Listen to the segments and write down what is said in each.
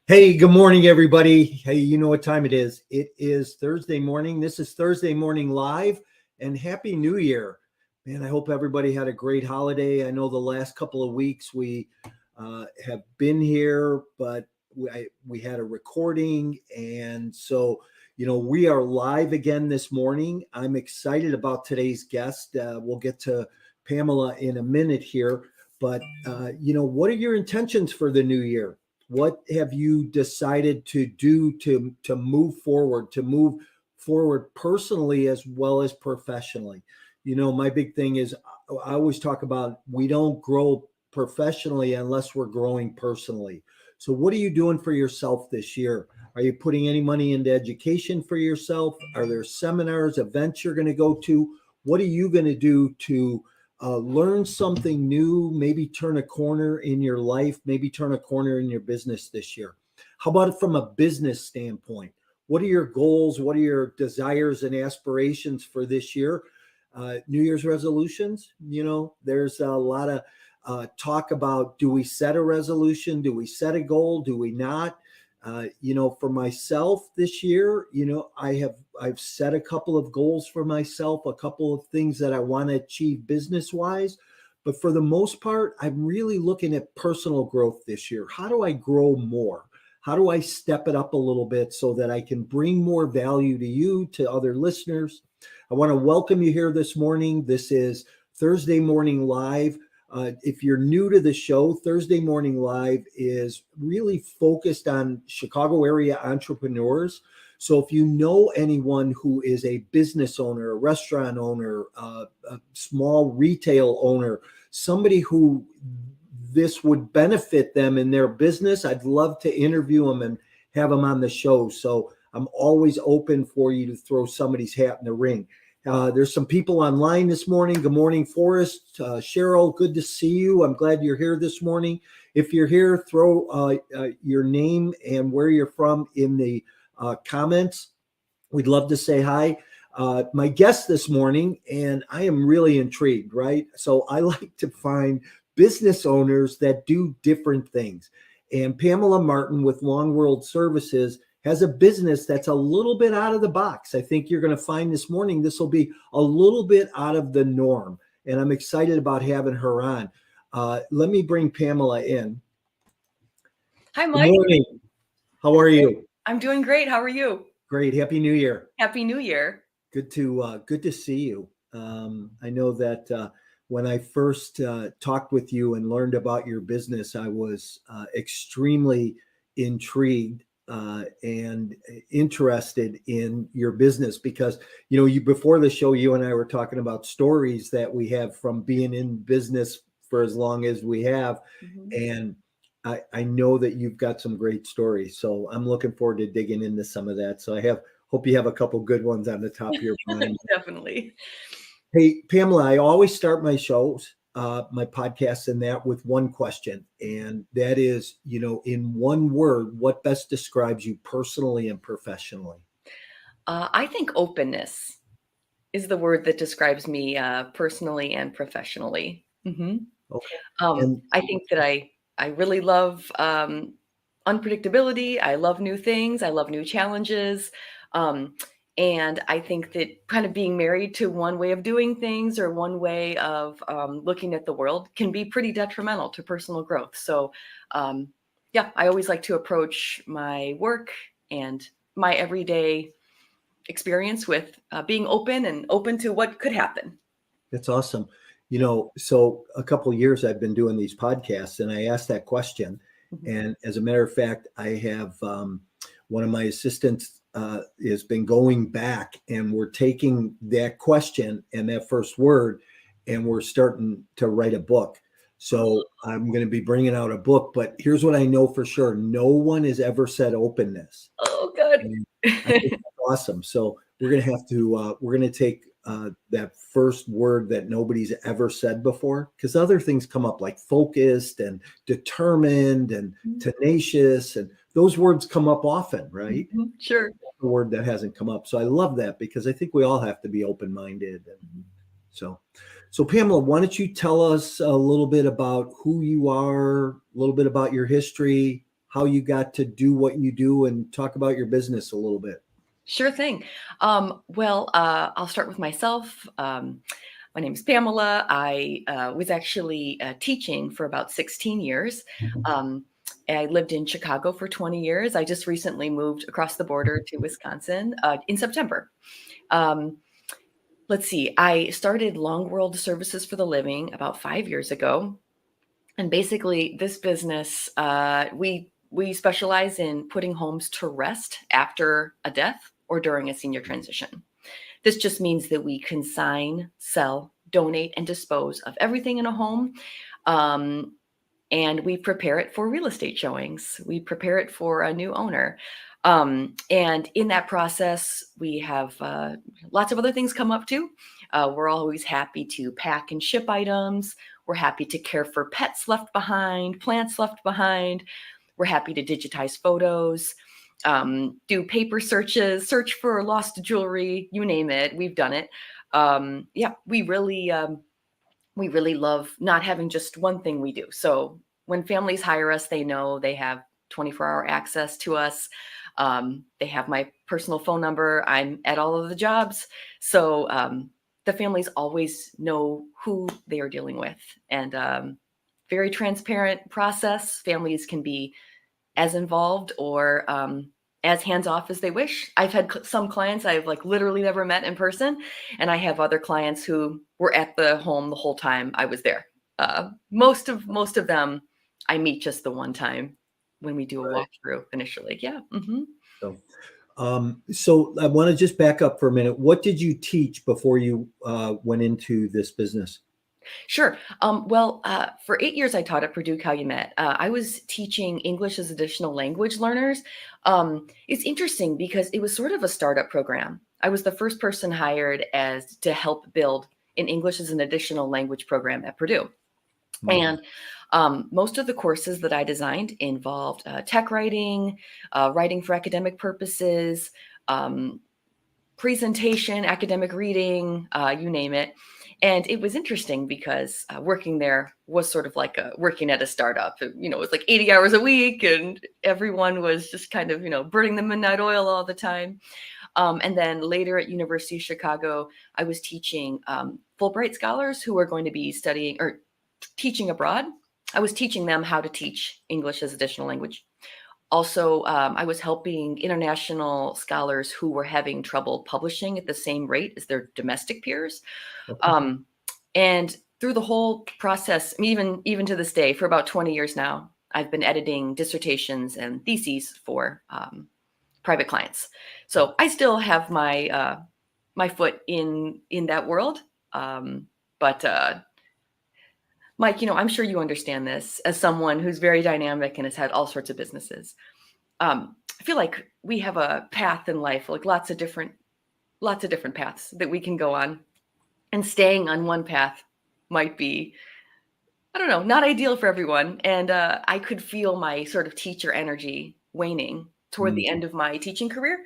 Hey, good morning, everybody. Hey, you know what time it is. It is Thursday morning. This is Thursday Morning Live, and Happy New Year. Man, I hope everybody had a great holiday. I know the last couple of weeks we have been here, but we had a recording. And so, we are live again this morning. I'm excited about today's guest. We'll get to Pamela in a minute here. But, what are your intentions for the new year? What have you decided to do to move forward personally as well as professionally? My big thing is I always talk about we don't grow professionally unless we're growing personally. So what are you doing for yourself this year? Are you putting any money into education for yourself? Are there seminars, events you're going to go to? What are you going to do to learn something new, maybe turn a corner in your life, maybe turn a corner in your business this year? How about it from a business standpoint? What are your goals? What are your desires and aspirations for this year? New Year's resolutions, there's a lot of talk about, do we set a resolution? Do we set a goal? Do we not? For myself this year, I've set a couple of goals for myself, a couple of things that I want to achieve business wise. But for the most part, I'm really looking at personal growth this year. How do I grow more? How do I step it up a little bit so that I can bring more value to you, to other listeners? I want to welcome you here this morning. This is Thursday Morning Live. If you're new to the show, Thursday Morning Live is really focused on Chicago area entrepreneurs. So if you know anyone who is a business owner, a restaurant owner, a small retail owner, somebody who this would benefit them in their business, I'd love to interview them and have them on the show. So I'm always open for you to throw somebody's hat in the ring. There's some people online this morning. Good morning, Forrest. Cheryl, good to see you. I'm glad you're here this morning. If you're here, throw your name and where you're from in the comments. We'd love to say hi. My guest this morning, and I am really intrigued, right? So I like to find business owners that do different things. And Pamela Martin with Long World Services has a business that's a little bit out of the box. I think you're going to find this morning this will be a little bit out of the norm, and I'm excited about having her on. Let me bring Pamela in. Hi, Mike. Good morning. How are you? I'm doing great. How are you? Great. Happy New Year. Happy New Year. Good to see you. I know that when I first talked with you and learned about your business, I was extremely intrigued and interested in your business because, you before the show, you and I were talking about stories that we have from being in business for as long as we have. Mm-hmm. And I know that you've got some great stories. So I'm looking forward to digging into some of that. So hope you have a couple good ones on the top of your mind. Definitely. Hey, Pamela, I always start my shows, my podcasts and that with one question. And that is, in one word, what best describes you personally and professionally? I think openness is the word that describes me personally and professionally. Mm-hmm. Okay. I think that I really love unpredictability. I love new things. I love new challenges. And I think that kind of being married to one way of doing things or one way of looking at the world can be pretty detrimental to personal growth. So, I always like to approach my work and my everyday experience with being open to what could happen. That's awesome. So a couple of years I've been doing these podcasts and I asked that question. Mm-hmm. And as a matter of fact, I have one of my assistants has been going back and we're taking that question and that first word and we're starting to write a book. So I'm going to be bringing out a book, but here's what I know for sure. No one has ever said openness. Oh, good. I think that's awesome. So we're going to have to, we're going to take that first word that nobody's ever said before, because other things come up like focused and determined and tenacious, and those words come up often, right? Mm-hmm. Sure. A word that hasn't come up. So I love that because I think we all have to be open-minded. And so Pamela, why don't you tell us a little bit about who you are, a little bit about your history, how you got to do what you do and talk about your business a little bit. Sure thing. I'll start with myself. My name is Pamela. I was actually teaching for about 16 years. Um, I lived in Chicago for 20 years. I just recently moved across the border to Wisconsin in September. Um, let's see, I started Long World Services for the Living about 5 years ago. And basically, this business, we specialize in putting homes to rest after a death or during a senior transition. This just means that we consign, sell, donate, and dispose of everything in a home. Um, and we prepare it for real estate showings. We prepare it for a new owner. And in that process, we have lots of other things come up too. We're always happy to pack and ship items. We're happy to care for pets left behind, plants left behind. We're happy to digitize photos, do paper searches, search for lost jewelry, you name it. We've done it. Yeah, we really love not having just one thing we do. So when families hire us, they know they have 24-hour access to us. They have my personal phone number. I'm at all of the jobs. So the families always know who they are dealing with. And very transparent process. Families can be as involved or as hands off as they wish. I've had some clients I've like literally never met in person, and I have other clients who were at the home the whole time I was there. Most of them I meet just the one time when we do a Right. walkthrough initially. Yeah. Hmm. So I want to just back up for a minute. What did you teach before you went into this business? Sure. For 8 years, I taught at Purdue Calumet. I was teaching English as additional language learners. It's interesting because it was sort of a startup program. I was the first person hired as to help build an English as an additional language program at Purdue. Mhm. And most of the courses that I designed involved tech writing, writing for academic purposes, um, presentation, academic reading, you name it. And it was interesting because working there was sort of like working at a startup. It was like 80 hours a week, and everyone was just kind of, burning the midnight oil all the time. And then later at University of Chicago, I was teaching Fulbright scholars who were going to be studying or teaching abroad. I was teaching them how to teach English as additional language. Also, I was helping international scholars who were having trouble publishing at the same rate as their domestic peers. Okay. Um, and through the whole process, even to this day, for about 20 years now, I've been editing dissertations and theses for private clients. So I still have my foot in that world. But Mike, I'm sure you understand this as someone who's very dynamic and has had all sorts of businesses. I feel like we have a path in life, like lots of different paths that we can go on. And staying on one path might be, I don't know, not ideal for everyone. And I could feel my sort of teacher energy waning toward Mm. the end of my teaching career.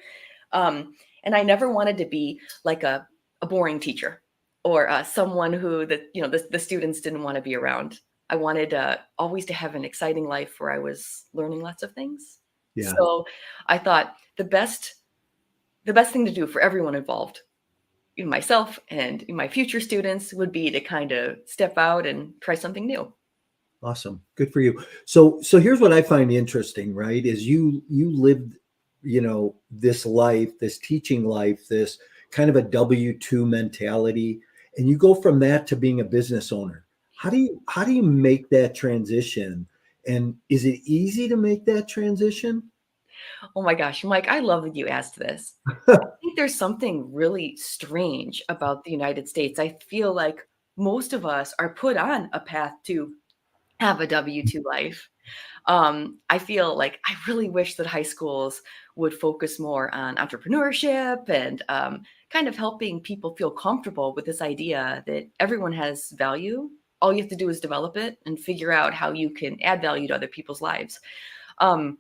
And I never wanted to be like a boring teacher or someone who the students didn't want to be around. I wanted always to have an exciting life where I was learning lots of things. Yeah. So I thought the best thing to do for everyone involved, myself and my future students, would be to kind of step out and try something new. Awesome. Good for you. So here's what I find interesting, right? Is you lived, this life, this teaching life, this kind of a W-2 mentality, and you go from that to being a business owner. How do you make that transition? And is it easy to make that transition? Oh my gosh, Mike, I love that you asked this. I think there's something really strange about the United States. I feel like most of us are put on a path to have a W-2 life. I feel like I really wish that high schools would focus more on entrepreneurship and kind of helping people feel comfortable with this idea that everyone has value. All you have to do is develop it and figure out how you can add value to other people's lives. Um,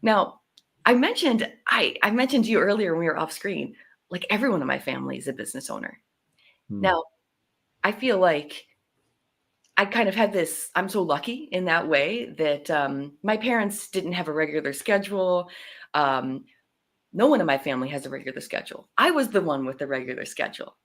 Now, I mentioned to you earlier when we were off screen, like everyone in my family is a business owner. Mm. Now, I feel like I kind of had this, I'm so lucky in that way that my parents didn't have a regular schedule. Um, no one in my family has a regular schedule. I was the one with the regular schedule.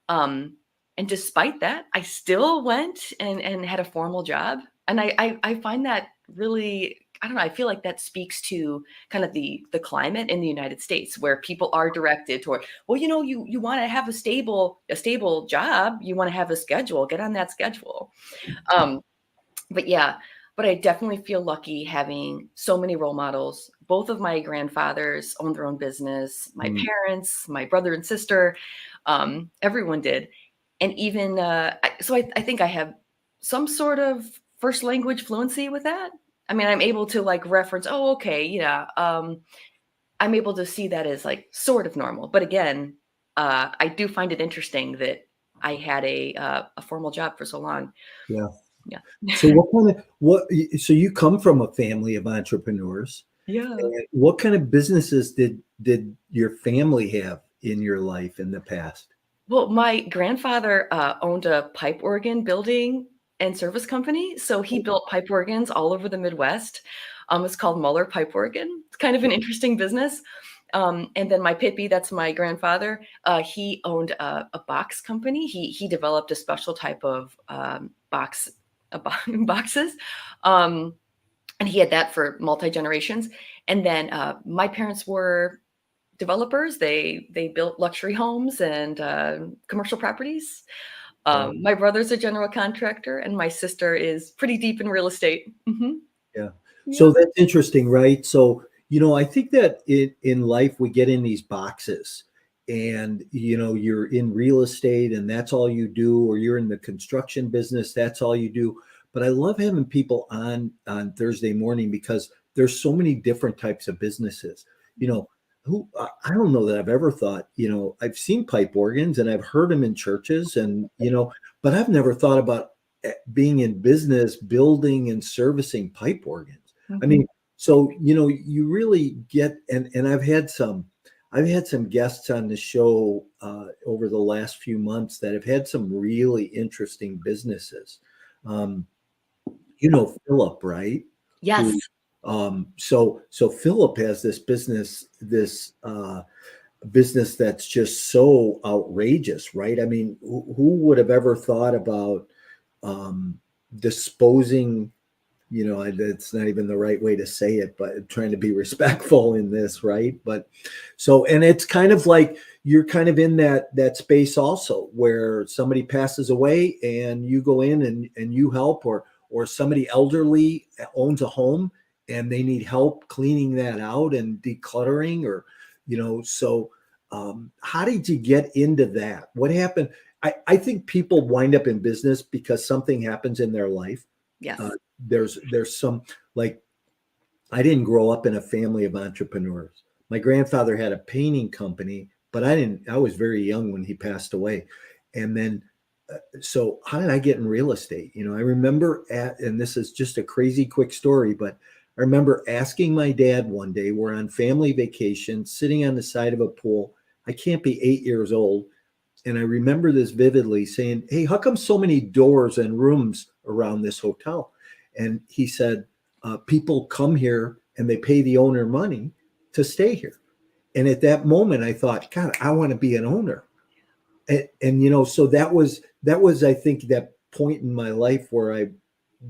Um, and despite that, I still went and had a formal job. And I find that really, I don't know, I feel like that speaks to kind of the climate in the United States where people are directed toward, well, you want to have a stable job, you want to have a schedule, get on that schedule. Um, but yeah, but I definitely feel lucky having so many role models. Both of my grandfathers owned their own business. My Mm. parents, my brother and sister, everyone did. And even so, I think I have some sort of first language fluency with that. I mean, I'm able to like reference. Oh, okay, yeah. I'm able to see that as like sort of normal. But again, I do find it interesting that I had a formal job for so long. Yeah. Yeah. So what kind of so you come from a family of entrepreneurs. Yeah. And what kind of businesses did your family have in your life in the past? Well, my grandfather owned a pipe organ building and service company. So he built pipe organs all over the Midwest. It's called Muller Pipe Organ. It's kind of an interesting business. And then my Pippy, that's my grandfather, he owned a box company. He developed a special type of boxes. Um, and he had that for multi generations. And then my parents were developers. They built luxury homes and commercial properties. Wow. My brother's a general contractor, and my sister is pretty deep in real estate. Yeah. Yeah. So that's interesting, right? So, I think that in life we get in these boxes and, you're in real estate and that's all you do, or you're in the construction business, that's all you do. But I love having people on Thursday morning because there's so many different types of businesses. You know, who I don't know that I've ever thought, I've seen pipe organs and I've heard them in churches and, but I've never thought about being in business, building and servicing pipe organs. I Mhm. mean, so you really get and I've had some guests on the show over the last few months that have had some really interesting businesses. Um, Philip, right? Yes. Who so Philip has this business that's just so outrageous, right? I mean, who would have ever thought about um, disposing, that's not even the right way to say it, but trying to be respectful in this, right? But so, and it's kind of like you're kind of in that space also where somebody passes away and you go in and you help, or somebody elderly owns a home and they need help cleaning that out and decluttering, or so how did you get into that? What happened? I think people wind up in business because something happens in their life. uh, Yes. there's some, like, I didn't grow up in a family of entrepreneurs. My grandfather had a painting company, but I was very young when he passed away. And then so how did I get in real estate? I remember and this is just a crazy quick story, but I remember asking my dad one day, we're on family vacation, sitting on the side of a pool. I can't be 8 years old. And I remember this vividly, saying, "Hey, how come so many doors and rooms around this hotel?" And he said, "People come here and they pay the owner money to stay here." And at that moment, I thought, God, I want to be an owner. And so that was I think that point in my life where I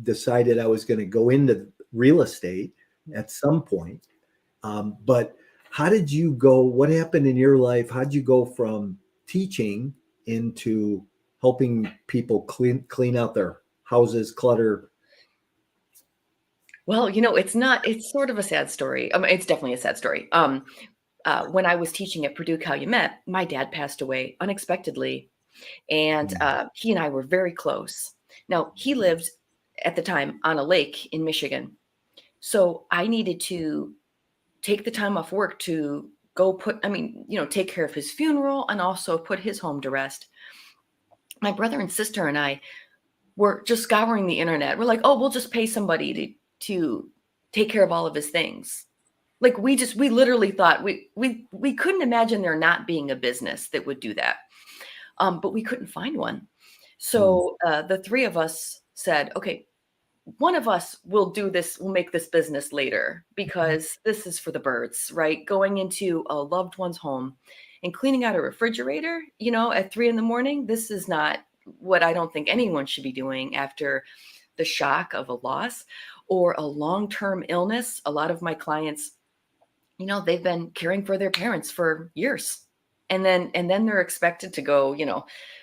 decided I was going to go into real estate at some point. But how did you go? What happened in your life? How did you go from teaching into helping people clean out their houses, clutter? Well, it's sort of a sad story. It's definitely a sad story. When I was teaching at Purdue Calumet, my dad passed away unexpectedly, and he and I were very close. Now, he lived at the time on a lake in Michigan. So I needed to take the time off work to go take care of his funeral and also put his home to rest. My brother and sister and I were just scouring the internet. We're like, oh, we'll just pay somebody to take care of all of his things. Like we literally thought we couldn't imagine there not being a business that would do that. But we couldn't find one. Mm, So the three of us said, okay, one of us will do this, we'll make this business later because this is for the birds, right? Going into a loved one's home and cleaning out a refrigerator, at 3 in the morning, this is not what I don't think anyone should be doing after the shock of a loss or a long-term illness. A lot of my clients, they've been caring for their parents for years. And then they're expected to go,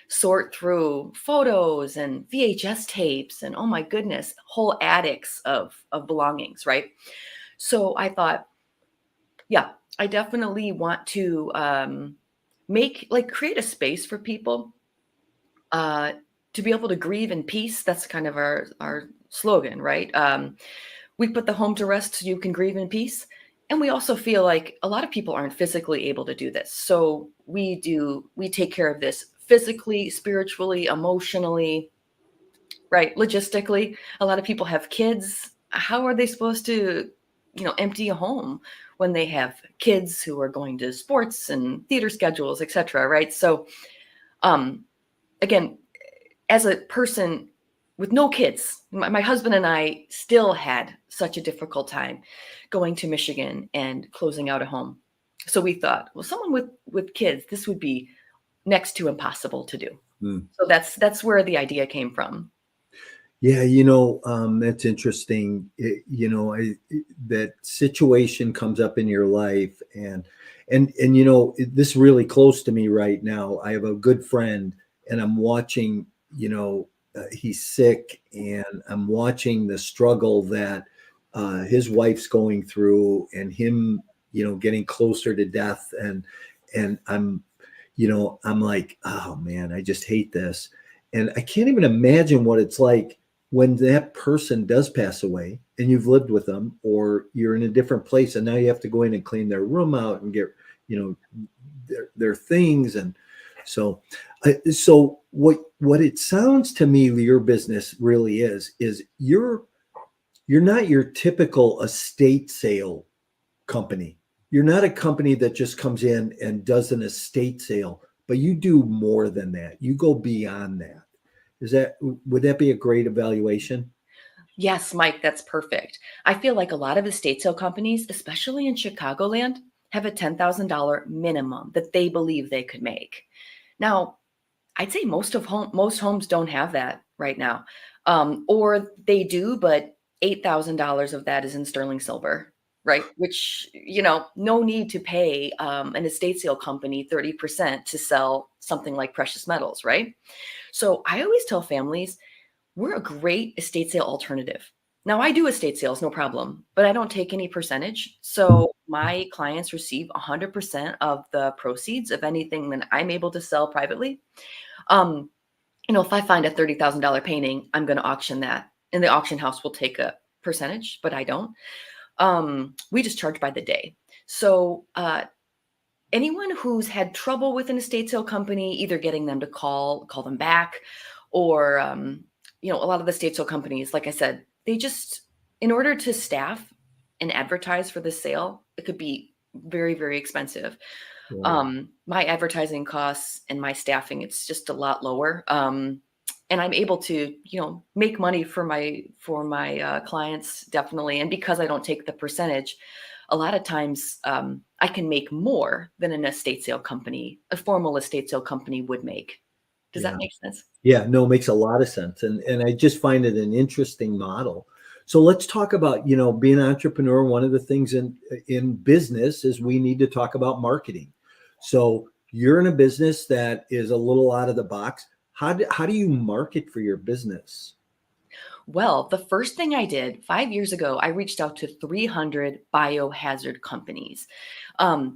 sort through photos and VHS tapes and, oh my goodness, whole attics of belongings, right? So I thought, yeah, I definitely want to create a space for people uh, to be able to grieve in peace. That's kind of our slogan, right? We put the home to rest so you can grieve in peace. And we also feel like a lot of people aren't physically able to do this. So we take care of this physically, spiritually, emotionally, right? Logistically. A lot of people have kids. How are they supposed to, empty a home when they have kids who are going to sports and theater schedules, et cetera, right? So um, again, as a person with no kids, my husband and I still had such a difficult time going to Michigan and closing out a home. So we thought, well, someone with kids, this would be next to impossible to do. Mm. So that's where the idea came from. Yeah, that's interesting. That situation comes up in your life, and this really close to me right now. I have a good friend, and I'm watching. He's sick, and I'm watching the struggle that his wife's going through, and him, getting closer to death, and I'm like, oh man, I just hate this, and I can't even imagine what it's like when that person does pass away and you've lived with them, or you're in a different place and now you have to go in and clean their room out and get their things. And so what it sounds to me your business really is you're not your typical estate sale company. You're not a company that just comes in and does an estate sale, but you do more than that. You go beyond that. Would that be a great evaluation? Yes, Mike, that's perfect. I feel like a lot of estate sale companies, especially in Chicagoland, have a $10,000 minimum that they believe they could make. Now, I'd say most homes don't have that right now, or they do, but $8,000 of that is in sterling silver, right? Which no need to pay an estate sale company 30% to sell something like precious metals, right? So I always tell families we're a great estate sale alternative. Now, I do estate sales, no problem, but I don't take any percentage. So my clients receive 100% of the proceeds of anything that I'm able to sell privately. Um, if I find a $30,000 painting, I'm going to auction that, and the auction house will take a percentage, but I don't. We just charge by the day. So anyone who's had trouble with an estate sale company, either getting them to call them back, or a lot of the estate sale companies, like I said, they just, in order to staff and advertise for the sale, it could be very, very expensive. Right. My advertising costs and my staffing, it's just a lot lower. And I'm able to, make money for my clients, definitely. And because I don't take the percentage, a lot of times I can make more than a formal estate sale company would make. Does Yeah. that make sense? Yeah. No, it makes a lot of sense. And I just find it an interesting model. So let's talk about, being an entrepreneur. One of the things in business is we need to talk about marketing. So you're in a business that is a little out of the box. How do you market for your business? Well, the first thing I did 5 years ago, I reached out to 300 biohazard companies.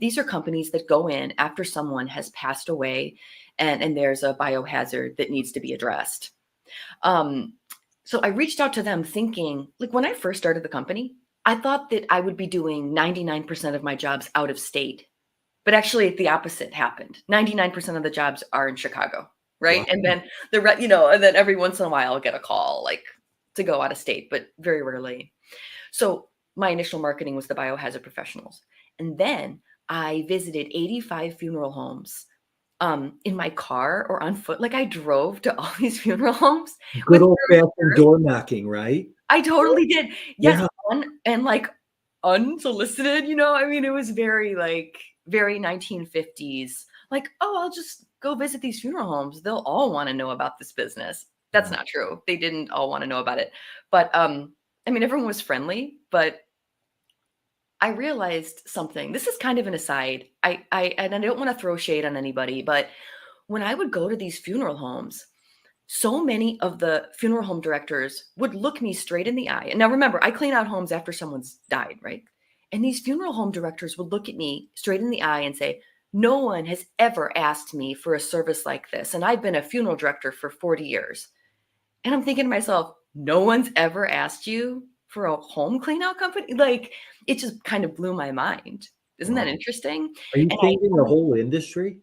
These are companies that go in after someone has passed away and there's a biohazard that needs to be addressed. Um, so I reached out to them thinking, like when I first started the company, I thought that I would be doing 99% of my jobs out of state. But actually, the opposite happened. 99% of the jobs are in Chicago, right? Wow. And then and then every once in a while I'll get a call like to go out of state, but very rarely. So my initial marketing was the biohazard professionals. And then I visited 85 funeral homes in my car or on foot. Like I drove to all these funeral homes Good with old her fashioned door knocking, right? I totally did. Yes, Yeah. and like unsolicited, I mean, it was very like very 1950s. Like, oh, I'll just go visit these funeral homes. They'll all want to know about this business. That's Yeah. not true. They didn't all want to know about it. But I mean, everyone was friendly, but I realized something. This is kind of an aside. And I don't want to throw shade on anybody, but when I would go to these funeral homes, so many of the funeral home directors would look me straight in the eye. And now remember, I clean out homes after someone's died, right? And these funeral home directors would look at me straight in the eye and say, "No one has ever asked me for a service like this. And I've been a funeral director for 40 years." And I'm thinking to myself, no one's ever asked you for a home clean out company? Like, it just kind of blew my mind. Isn't that Wow. interesting? Are you And changing the whole industry?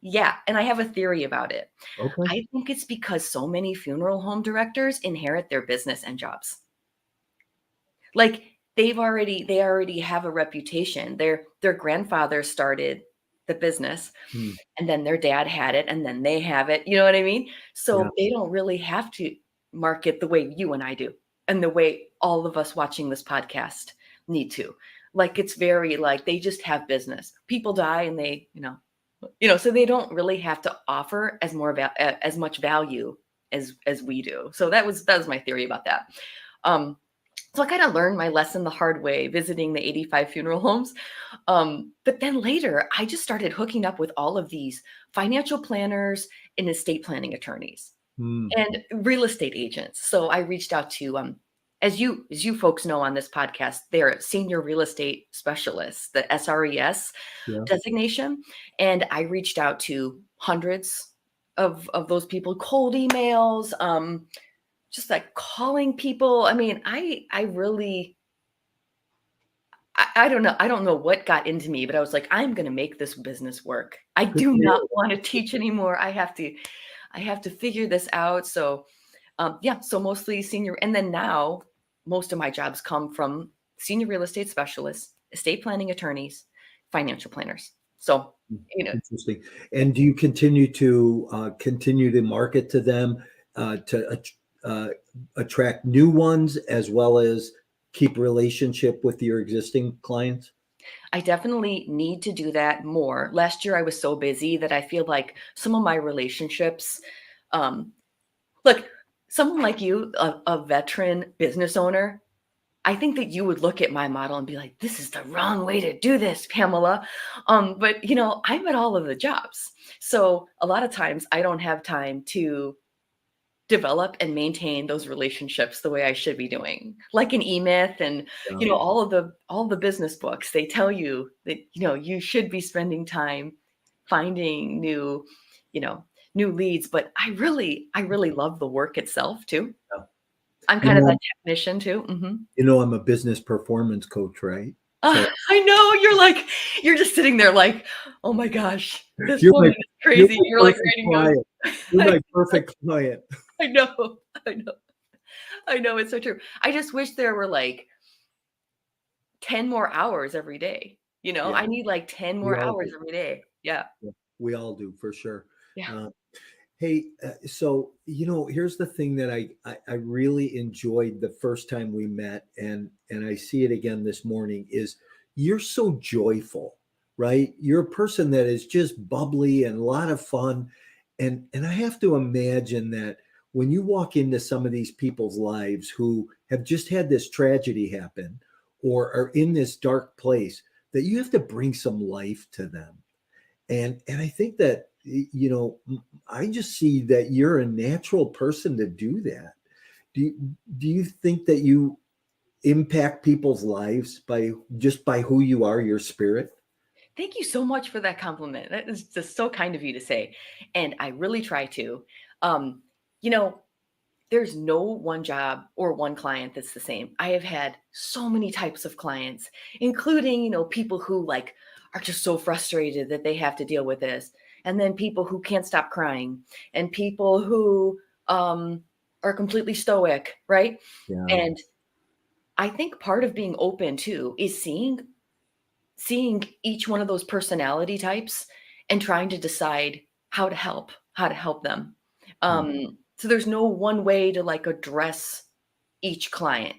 yeah, and I have a theory about it. Okay. I think it's because so many funeral home directors inherit their business and jobs. Like they already have a reputation. Their grandfather started the business Hmm. and then their dad had it and then they have it. You know what I mean? Yeah. So they don't really have to market the way you and I do and the way all of us watching this podcast need to. Like it's very like they just have business. People die and so they don't really have to offer as much value as we do. So that was my theory about that. Um, so I kind of learned my lesson the hard way visiting the 85 funeral homes. But then later, I just started hooking up with all of these financial planners and estate planning attorneys Hmm. and real estate agents. So I reached out to as you folks know on this podcast, they're senior real estate specialists, the SRES Yeah. designation. And I reached out to hundreds of those people, cold emails, just like calling people. I mean, I really I don't know. I don't know what got into me, but I was like, I'm gonna make this business work. I Good do for not you. want to teach anymore. I have to figure this out. So yeah, so mostly senior, and then now most of my jobs come from senior real estate specialists, estate planning attorneys, financial planners. So, Interesting. And do you continue to market to them to attract new ones as well as keep relationship with your existing clients? I definitely need to do that more. Last year I was so busy that I feel like some of my relationships, um, look, someone like you, a veteran business owner, I think that you would look at my model and be like, "This is the wrong way to do this, Pamela." But I'm at all of the jobs. So a lot of times I don't have time to develop and maintain those relationships the way I should be doing. Like in E-Myth and Yeah. all the business books, they tell you that you should be spending time finding you know, new leads, but I really love the work itself too. Yeah. I'm You kind of know, that technician too. Mhm. I'm a business performance coach, right? So I know you're just sitting there like, "Oh my gosh, this you're my woman is you're crazy." my You're like perfect writing notes. client. You're I my perfect client. I know. I know. I know, it's so true. I just wish there were like 10 more hours every day, Yeah, I need like 10 we more all hours do. every day. Yeah. Yeah, we all do for sure. Yeah. Uh, Hey, so here's the thing that I really enjoyed the first time we met, and I see it again this morning is you're so joyful, right? You're a person that is just bubbly and a lot of fun, and I have to imagine that when you walk into some of these people's lives who have just had this tragedy happen or are in this dark place, that you have to bring some life to them. And I think that I just see that you're a natural person to do that. Do you think that you impact people's lives by who you are, your spirit? Thank you so much for that compliment. That is just so kind of you to say, and I really try to. Um, you know, there's no one job or one client that's the same. I have had so many types of clients, including, people who like are just so frustrated that they have to deal with this. And then people who can't stop crying and people who are completely stoic, right? Yeah. And I think part of being open too is seeing each one of those personality types and trying to decide how to help them. Mm. So there's no one way to like address each client.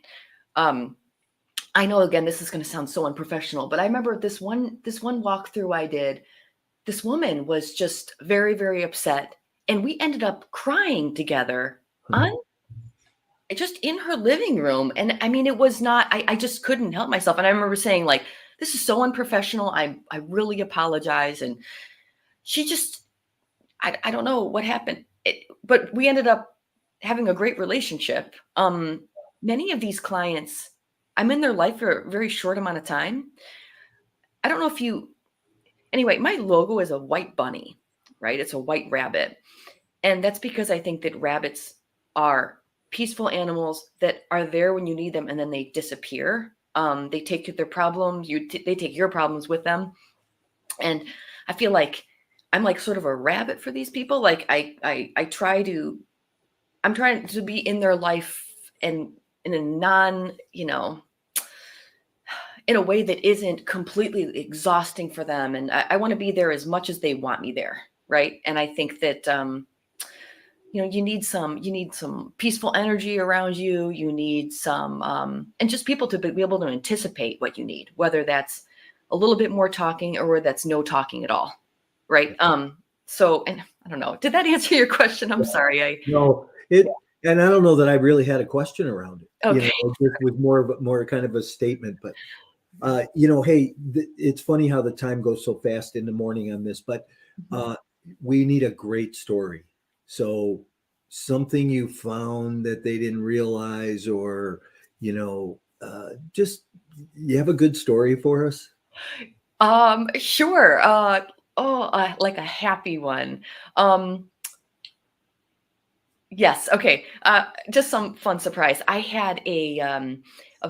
Um, I know again, this is going to sound so unprofessional, but I remember this one walkthrough I did. This woman was just very, very upset, and we ended up crying together on just in her living room. And I mean, it was not, I just couldn't help myself. And I remember saying, like, this is so unprofessional. I really apologize. And she just, I don't know what happened. But we ended up having a great relationship. Many of these clients, I'm in their life for a very short amount of time. I don't know if you, anyway, my logo is a white bunny, right? It's a white rabbit. And that's because I think that rabbits are peaceful animals that are there when you need them and then they disappear. They take their problems, they take your problems with them. And I feel like I'm like sort of a rabbit for these people. Like I'm trying to be in their life and in a in a way that isn't completely exhausting for them. And I want to be there as much as they want me there. Right. And I think that, you need some peaceful energy around you. You need some, and just people to be able to anticipate what you need, whether that's a little bit more talking or whether that's no talking at all. Right. So, and I don't know, did that answer your question? I'm sorry. No, and I don't know that I really had a question around it. Okay. This was more kind of a statement, but hey, it's funny how the time goes so fast in the morning on this, but we need a great story. So something you found that they didn't realize, or just you have a good story for us. Sure. Like a happy one. Yes. Okay. Just some fun surprise. I had a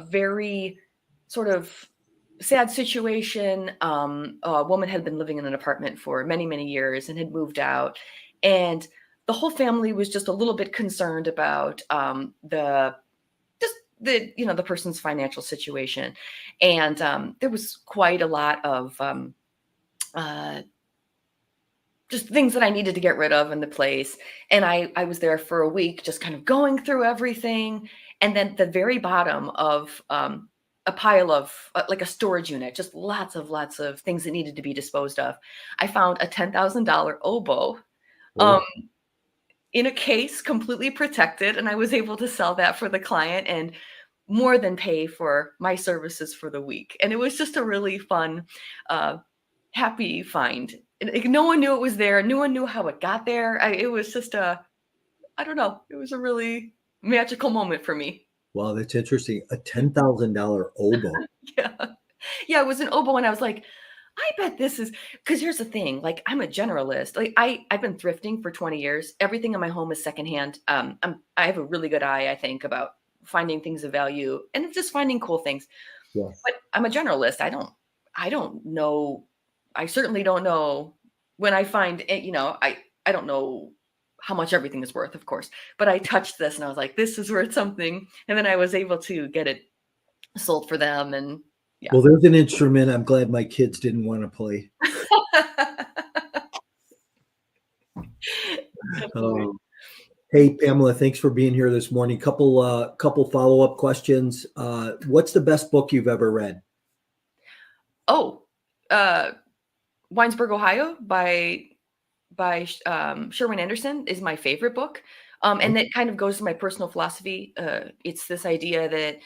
very sort of sad situation. A woman had been living in an apartment for many, many years and had moved out, and the whole family was just a little bit concerned about the person's financial situation, and there was quite a lot of uh, just things that I needed to get rid of in the place. And I was there for a week, just kind of going through everything. And then the very bottom of a pile of like a storage unit, just lots of things that needed to be disposed of. I found a $10,000 oboe um, Oh, in a case, completely protected. And I was able to sell that for the client and more than pay for my services for the week. And it was just a really fun, happy find. No one knew it was there. No one knew how it got there. It was just I don't know. It was a really magical moment for me. wow, that's interesting. A $10,000 oboe. Yeah. Yeah, it was an oboe. And I was like, I bet this is because here's the thing. Like, I'm a generalist. Like, I've been thrifting for 20 years. Everything in my home is secondhand. I have a really good eye, I think, about finding things of value and just finding cool things. Yes. But I'm a generalist. I don't know. I certainly don't know when I find it, I don't know how much everything is worth, of course. But I touched this and I was like, this is worth something. And then I was able to get it sold for them. And yeah. Well, there's an instrument I'm glad my kids didn't want to play. Definitely. Um, Hey, Pamela, thanks for being here this morning. Couple follow-up questions. What's the best book you've ever read? Oh, uh, Winesburg, Ohio by Sherwin Anderson is my favorite book. Oh, And that kind of goes to my personal philosophy. It's this idea that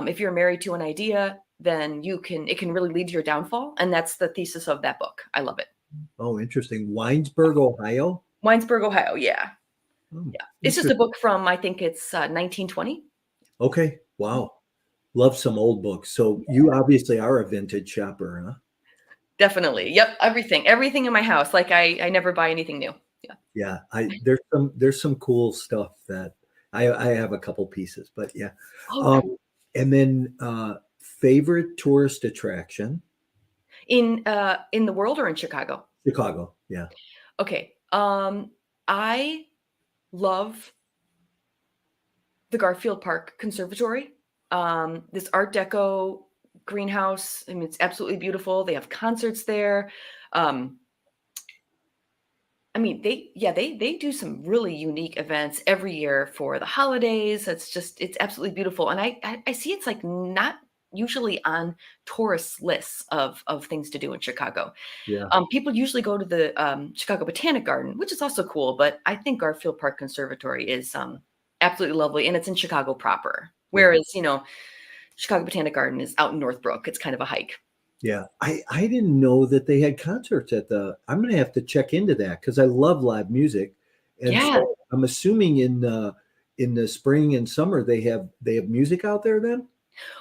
if you're married to an idea, then it can really lead to your downfall. And that's the thesis of that book. I love it. oh, interesting. Winesburg, Ohio. Winesburg, Ohio. Yeah. Oh, Yeah. It's just a interesting. book from, I think it's 1920. Okay. Wow. Love some old books. So you obviously are a vintage shopper, huh? Definitely. Yep. Everything in my house. Like I never buy anything new. Yeah. Yeah. There's some cool stuff that I have a couple pieces, but yeah. Oh, Um, and then favorite tourist attraction? in the world or in Chicago? Chicago. Yeah. Okay. I love the Garfield Park Conservatory. This Art Deco greenhouse. I mean, it's absolutely beautiful. They have concerts there. Um, I mean, they do some really unique events every year for the holidays. It's absolutely beautiful. And I see it's like not usually on tourist lists of things to do in Chicago. Yeah. People usually go to the Chicago Botanic Garden, which is also cool, but I think Garfield Park Conservatory is absolutely lovely, and it's in Chicago proper. Yeah. Whereas, Chicago Botanic Garden is out in Northbrook. It's kind of a hike. Yeah. I didn't know that they had concerts I'm going to have to check into that because I love live music. And Yeah. so I'm assuming in the spring and summer they have music out there then?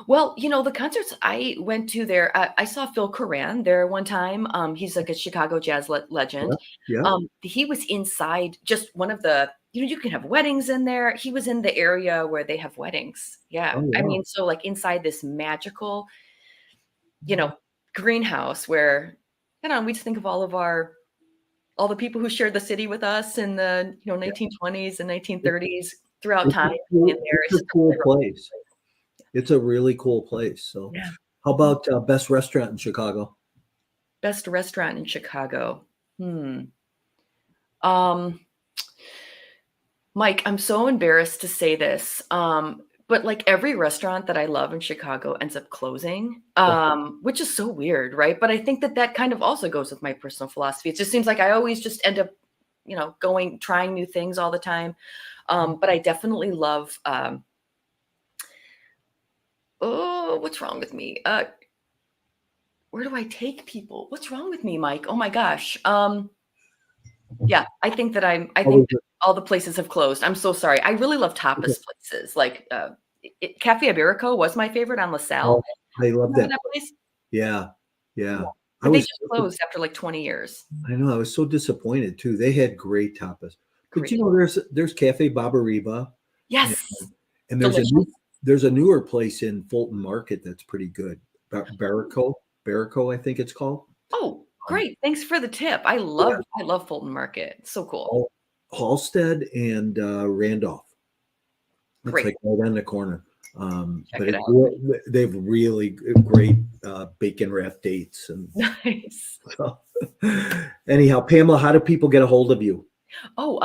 Well, the concerts I went to there, I saw Phil Coran there one time. He's like a Chicago jazz Yeah. legend. Yeah. He was inside just one of the, you can have weddings in there. He was in the area where they have weddings. Yeah. Oh, I wow. mean, so like inside this magical, you know, greenhouse where, we just think of all the people who shared the city with us in the, 1920s and 1930s throughout time in there. It's It's a just a cool really place. It's a really cool place. So, yeah. how about best restaurant in Chicago? Best restaurant in Chicago. Um, Mike, I'm so embarrassed to say this, but like every restaurant that I love in Chicago ends up closing, Yeah. which is so weird, right? But I think that kind of also goes with my personal philosophy. It just seems like I always just end up, trying new things all the time. But I definitely love. Oh, what's wrong with me? Where do I take people? What's wrong with me, Mike? Oh my gosh. Yeah, I How think was that it? all the places have closed. I'm so sorry. I really love Okay. tapas places. Like, Cafe Iberico was my favorite on Oh, LaSalle. I love Remember that. that place? Yeah. Yeah. Yeah. I But they was just closed after like 20 years. I know I was so disappointed too. They had great tapas. But Great. there's Cafe Barbariba and, Yes. and Delicious. there's a newer place in Fulton Market that's pretty good. Barrico, I think it's called. Oh, Um, great. Thanks for the tip. yeah, I love Fulton Market. It's so cool. Halstead and Randolph. It's Great. like right on the corner. Check But it out. they've really great bacon wrapped dates. And Nice. so, anyhow, Pamela, how do people get a hold of you? Oh,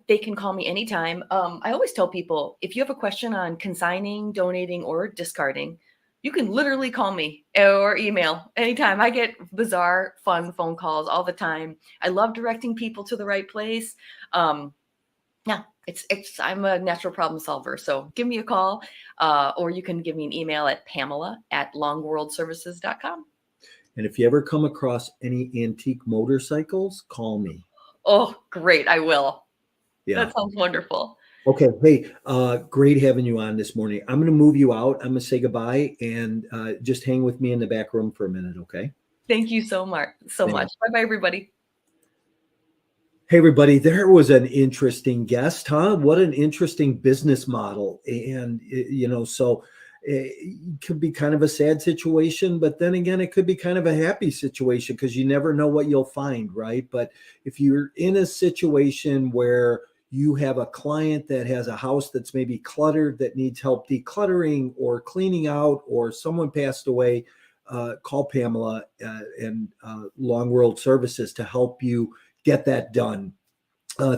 they can call me anytime. I always tell people if you have a question on consigning, donating, or discarding, you can literally call me or email anytime. I get bizarre, fun phone calls all the time. I love directing people to the right place. Yeah, it's I'm a natural problem solver. So give me a call, or you can give me an email at pamela@longworldservices.com. And if you ever come across any antique motorcycles, call me. Oh, great. I will. Yeah. That sounds wonderful. Okay. Hey, great having you on this morning. I'm going to move you out. I'm going to say goodbye and just hang with me in the back room for a minute. Okay. Thank you so much. So Thanks. much. Bye bye, everybody. Hey, everybody, there was an interesting guest, huh? What an interesting business model. And, so it could be kind of a sad situation, but then again, it could be kind of a happy situation because you never know what you'll find, right? But if you're in a situation where you have a client that has a house that's maybe cluttered that needs help decluttering or cleaning out, or someone passed away, call Pamela and Long World Services to help you get that done.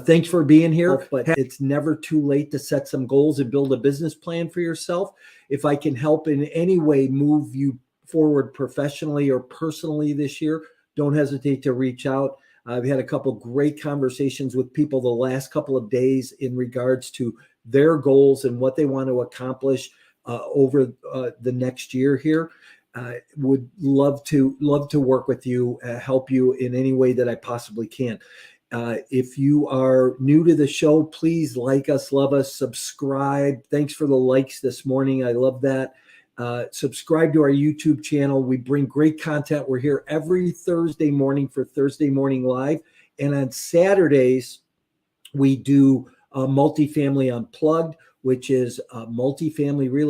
Thanks for being here, but it's never too late to set some goals and build a business plan for yourself. If I can help in any way move you forward professionally or personally this year, don't hesitate to reach out. I've had a couple great conversations with people the last couple of days in regards to their goals and what they want to accomplish over the next year here. Would love to work with you, help you in any way that I possibly can. If you are new to the show, please like us, love us, subscribe. Thanks for the likes this morning. I love that. Subscribe to our YouTube channel. We bring great content. We're here every Thursday morning for Thursday Morning Live. And on Saturdays, we do Multifamily Unplugged, which is multifamily real